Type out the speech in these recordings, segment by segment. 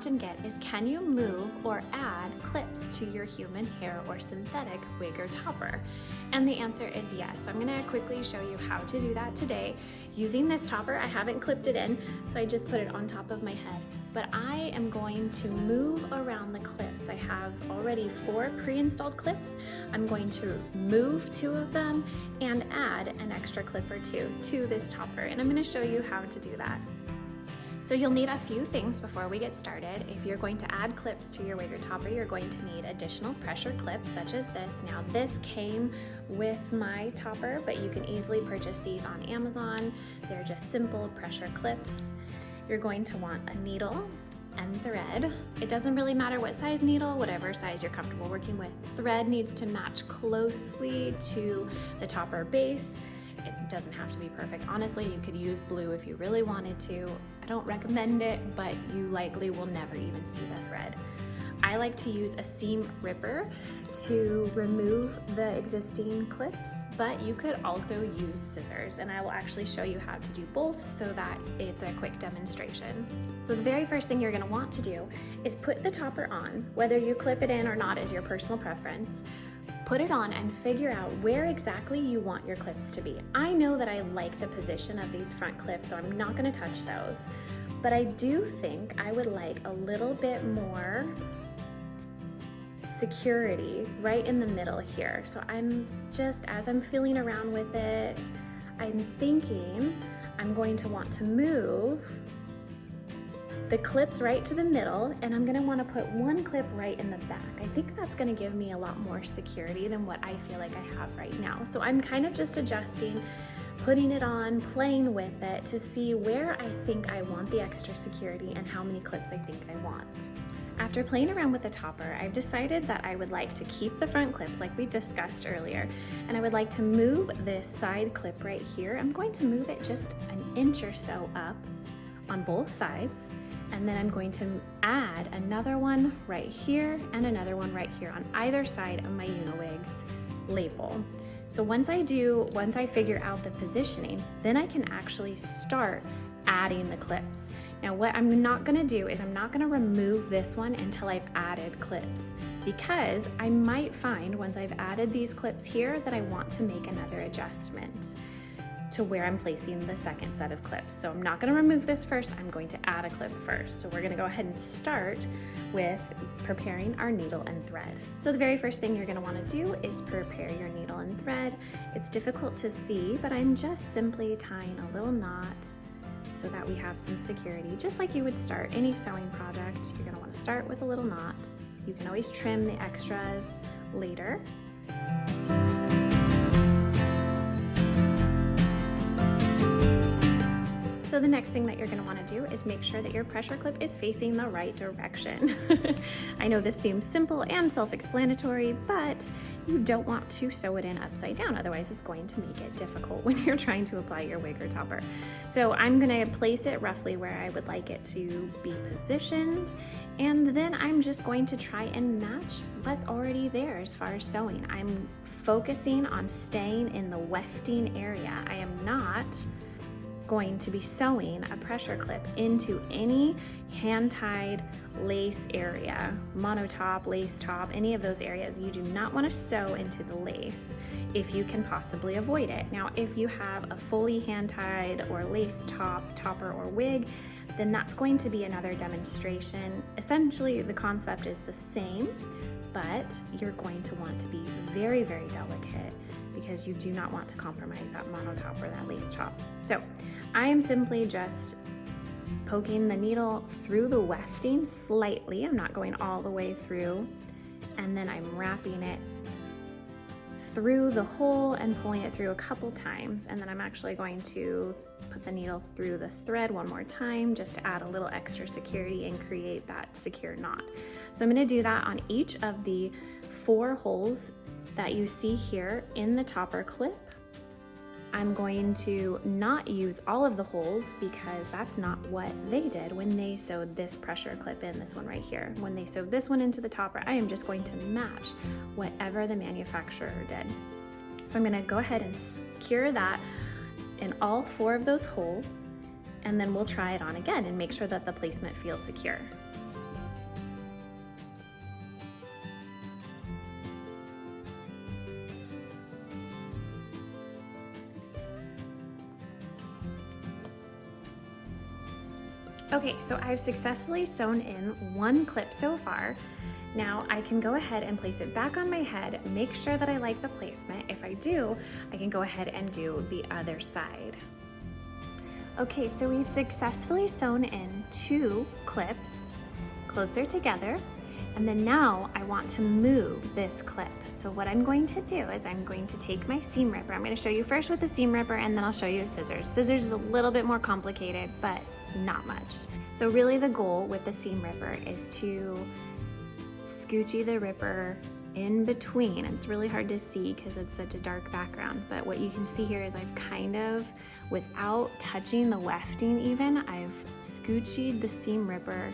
often get is, can you move or add clips to your human hair or synthetic wig or topper? And the answer is yes. I'm gonna quickly show you how to do that today. Using this topper, I haven't clipped it in, so I just put it on top of my head. But I am going to move around the clips. I have already 4 pre-installed clips. I'm going to move 2 of them and add an extra clip or 2 to this topper. And I'm gonna show you how to do that. So you'll need a few things before we get started. If you're going to add clips to your wig or topper, you're going to need additional pressure clips such as this. Now this came with my topper, but you can easily purchase these on Amazon. They're just simple pressure clips. You're going to want a needle and thread. It doesn't really matter what size needle, whatever size you're comfortable working with. Thread needs to match closely to the topper base. It doesn't have to be perfect. Honestly, you could use blue if you really wanted to. I don't recommend it, but you likely will never even see the thread. I like to use a seam ripper to remove the existing clips, but you could also use scissors, and I will actually show you how to do both so that it's a quick demonstration. So the very first thing you're gonna want to do is put the topper on. Whether you clip it in or not is your personal preference. Put it on and figure out where exactly you want your clips to be. I know that I like the position of these front clips, so I'm not gonna touch those, but I do think I would like a little bit more security right in the middle here. So I'm just, as I'm feeling around with it, I'm thinking I'm going to want to move the clips right to the middle, and I'm gonna wanna put 1 clip right in the back. I think that's gonna give me a lot more security than what I feel like I have right now. So I'm kind of just adjusting, putting it on, playing with it to see where I think I want the extra security and how many clips I think I want. After playing around with the topper, I've decided that I would like to keep the front clips like we discussed earlier, and I would like to move this side clip right here. I'm going to move it just an inch or so up on both sides, and then I'm going to add another one right here and another one right here on either side of my Uniwig's label. So once I figure out the positioning, then I can actually start adding the clips. Now what I'm not gonna do is I'm not gonna remove this one until I've added clips, because I might find once I've added these clips here that I want to make another adjustment to where I'm placing the second set of clips. So I'm not gonna remove this first, I'm going to add a clip first. So we're gonna go ahead and start with preparing our needle and thread. So the very first thing you're gonna wanna do is prepare your needle and thread. It's difficult to see, but I'm just simply tying a little knot so that we have some security. Just like you would start any sewing project, you're gonna wanna start with a little knot. You can always trim the extras later. So the next thing that you're gonna wanna do is make sure that your pressure clip is facing the right direction. I know this seems simple and self-explanatory, but you don't want to sew it in upside down, otherwise it's going to make it difficult when you're trying to apply your wig or topper. So I'm gonna place it roughly where I would like it to be positioned, and then I'm just going to try and match what's already there as far as sewing. I'm focusing on staying in the wefting area. I am not going to be sewing a pressure clip into any hand-tied lace area, monotop, lace top, any of those areas. You do not want to sew into the lace if you can possibly avoid it. Now, if you have a fully hand-tied or lace topper or wig, then that's going to be another demonstration. Essentially, the concept is the same, but you're going to want to be very, very delicate because you do not want to compromise that monotop or that lace top. So I am simply just poking the needle through the wefting slightly. I'm not going all the way through, and then I'm wrapping it through the hole and pulling it through a couple times, and then I'm actually going to put the needle through the thread one more time just to add a little extra security and create that secure knot. So I'm going to do that on each of the 4 holes that you see here in the topper clip. I'm going to not use all of the holes because that's not what they did when they sewed this pressure clip in, this one right here. When they sewed this one into the topper, I am just going to match whatever the manufacturer did. So I'm gonna go ahead and secure that in all 4 of those holes, and then we'll try it on again and make sure that the placement feels secure. Okay, so I've successfully sewn in one clip so far. Now I can go ahead and place it back on my head, make sure that I like the placement. If I do, I can go ahead and do the other side. Okay, so we've successfully sewn in 2 clips closer together, and then now I want to move this clip. So what I'm going to do is I'm going to take my seam ripper. I'm going to show you first with the seam ripper, and then I'll show you scissors. Scissors is a little bit more complicated, but not much. So really the goal with the seam ripper is to scoochy the ripper in between. It's really hard to see because it's such a dark background, but what you can see here is I've kind of, without touching the wefting even, I've scoochied the seam ripper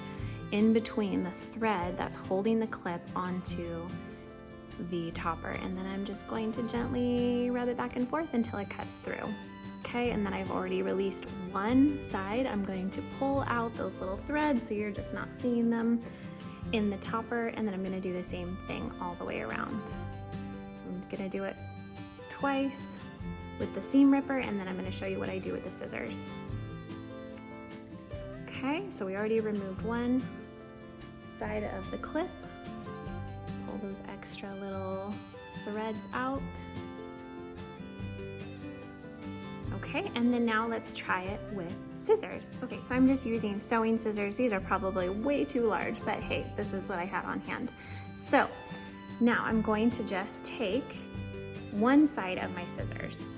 in between the thread that's holding the clip onto the topper, and then I'm just going to gently rub it back and forth until it cuts through. Okay, and then I've already released one side. I'm going to pull out those little threads so you're just not seeing them in the topper, and then I'm going to do the same thing all the way around. So I'm going to do it twice with the seam ripper, and then I'm going to show you what I do with the scissors. Okay, so we already removed one side of the clip. Pull those extra little threads out. Okay, and then now let's try it with scissors. Okay, so I'm just using sewing scissors. These are probably way too large, but hey, this is what I had on hand. So now I'm going to just take one side of my scissors,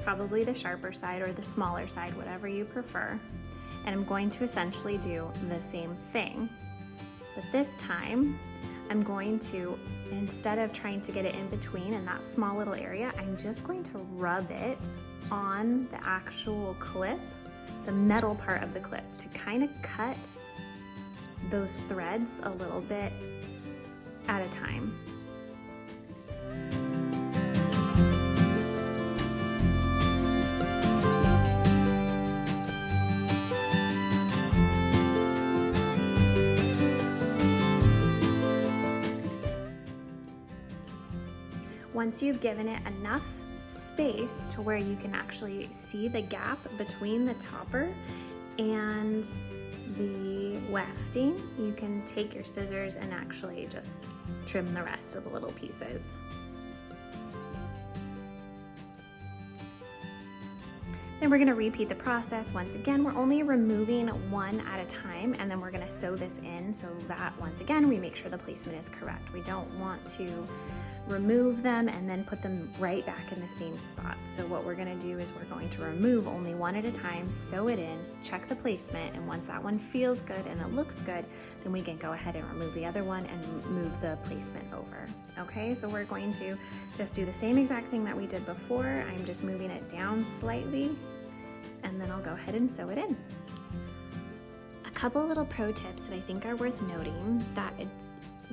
probably the sharper side or the smaller side, whatever you prefer, and I'm going to essentially do the same thing. But this time, I'm going to, instead of trying to get it in between in that small little area, I'm just going to rub it on the actual clip, the metal part of the clip, to kind of cut those threads a little bit at a time. Once you've given it enough space to where you can actually see the gap between the topper and the wefting, you can take your scissors and actually just trim the rest of the little pieces. Then we're going to repeat the process once again. We're only removing one at a time, and then we're going to sew this in so that once again we make sure the placement is correct. We don't want to remove them and then put them right back in the same spot. So what we're going to do is we're going to remove only one at a time, sew it in, check the placement, and once that one feels good and it looks good, then we can go ahead and remove the other one and move the placement over. Okay, so we're going to just do the same exact thing that we did before. I'm just moving it down slightly, and then I'll go ahead and sew it in. A couple little pro tips that I think are worth noting that it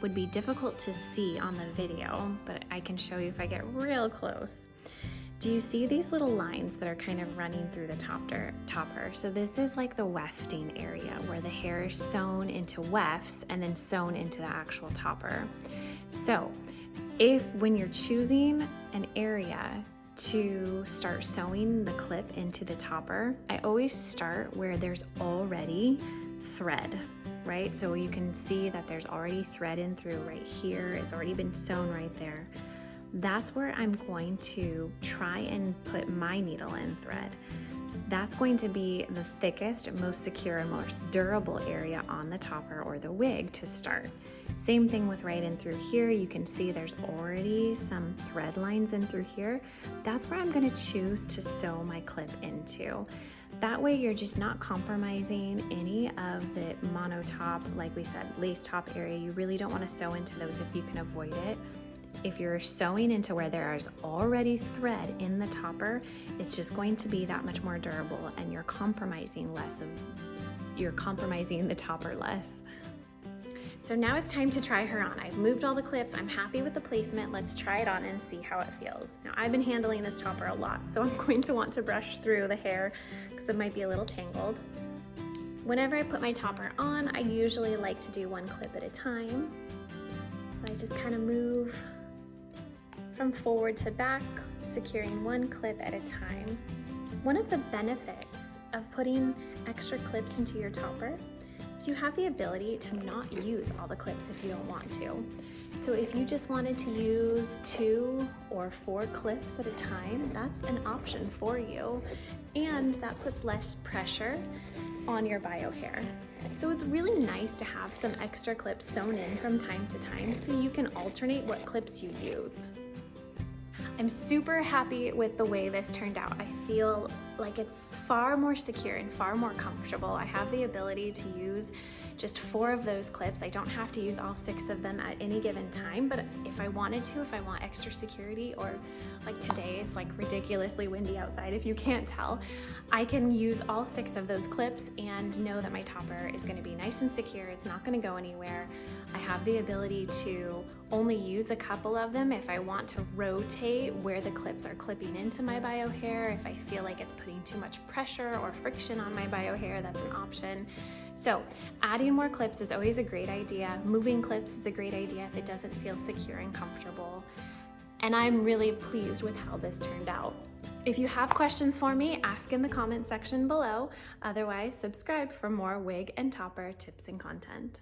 would be difficult to see on the video, but I can show you if I get real close. Do you see these little lines that are kind of running through the topper? So this is like the wefting area where the hair is sewn into wefts and then sewn into the actual topper. So when you're choosing an area to start sewing the clip into the topper, I always start where there's already thread, right? So you can see that there's already thread in through right here. It's already been sewn right there. That's where I'm going to try and put my needle and thread. That's going to be the thickest, most secure, and most durable area on the topper or the wig to start. Same thing with right in through here. You can see there's already some thread lines in through here. That's where I'm going to choose to sew my clip into. That way you're just not compromising any of the monotop, like we said, lace top area. You really don't want to sew into those if you can avoid it. If you're sewing into where there is already thread in the topper, it's just going to be that much more durable, and you're compromising the topper less. So now it's time to try her on. I've moved all the clips. I'm happy with the placement. Let's try it on and see how it feels. Now I've been handling this topper a lot, so I'm going to want to brush through the hair because it might be a little tangled. Whenever I put my topper on, I usually like to do one clip at a time. So I just kind of move from forward to back, securing one clip at a time. One of the benefits of putting extra clips into your topper is you have the ability to not use all the clips if you don't want to. So if you just wanted to use 2 or 4 clips at a time, that's an option for you. And that puts less pressure on your bio hair. So it's really nice to have some extra clips sewn in from time to time so you can alternate what clips you use. I'm super happy with the way this turned out. I feel like it's far more secure and far more comfortable. I have the ability to use just 4 of those clips. I don't have to use all 6 of them at any given time, but if I wanted to, if I want extra security, or like today it's like ridiculously windy outside if you can't tell, I can use all 6 of those clips and know that my topper is going to be nice and secure. It's not going to go anywhere. I have the ability to only use a couple of them if I want to rotate where the clips are clipping into my bio hair. If I feel like it's putting too much pressure or friction on my bio hair, that's an option. So adding more clips is always a great idea. Moving clips is a great idea if it doesn't feel secure and comfortable. And I'm really pleased with how this turned out. If you have questions for me, ask in the comment section below. Otherwise, subscribe for more wig and topper tips and content.